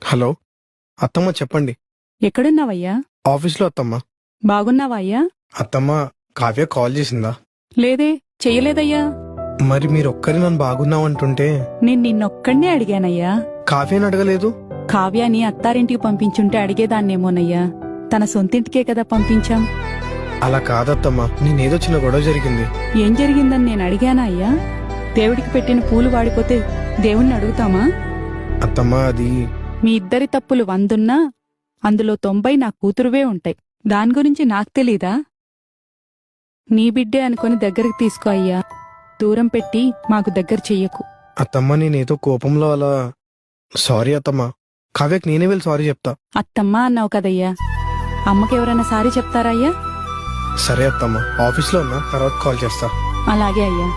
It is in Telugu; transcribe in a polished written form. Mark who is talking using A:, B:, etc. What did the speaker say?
A: హలో అత్తమ్మ చెప్పండి.
B: ఎక్కడున్నావయ్యా?
A: ఆఫీస్లో అత్తమ్మ.
B: బాగున్నావా అయ్యా?
A: అత్తమ్మ కావ్య కాల్ చేసిందా?
B: లేదే, చెయ్యలేదయ్యా.
A: మరి మీరొక్కరి నన్ను బాగున్నావంటుంటే
B: నేను నిన్నొక్కడే అడిగానయ్యా.
A: కావ్యని అడగలేదు.
B: కావ్యాని అత్తారింటికి పంపించుంటే అడిగేదాన్నేమోనయ్యా. తన సొంతింటికే కదా పంపించాం.
A: అలా కాదత్తమ్మ, నేనేదో చిన్న గొడవ జరిగింది.
B: ఏం జరిగిందని నేను అడిగానా అయ్యా? దేవుడికి పెట్టిన పూలు వాడిపోతే దేవుణ్ణి అడుగుతామా?
A: అత్తమ్మ అది
B: మీ ఇద్దరి తప్పులు 100 అందులో 90 నా కూతురువే ఉంటాయి. దాని గురించి నాకు తెలీదా? నీ బిడ్డే అనుకుని దగ్గరికి తీసుకో అయ్యా. దూరం పెట్టి మాకు దగ్గర చెయ్యకు.
A: అత్తమ్మ నేనేదో కోపంలో అలా. సారీ అత్తమ్మ. కావ్యకి నేనే వెళ్ళి సారీ చెప్తా.
B: అత్తమ్మా అన్నావు కదయ్యా, అమ్మకెవరైనా సారీ చెప్తారా అయ్యా?
A: సరే అత్తమ్మ, ఆఫీస్లో ఉన్నా, తర్వాత కాల్ చేస్తా.
B: అలాగే అయ్యా.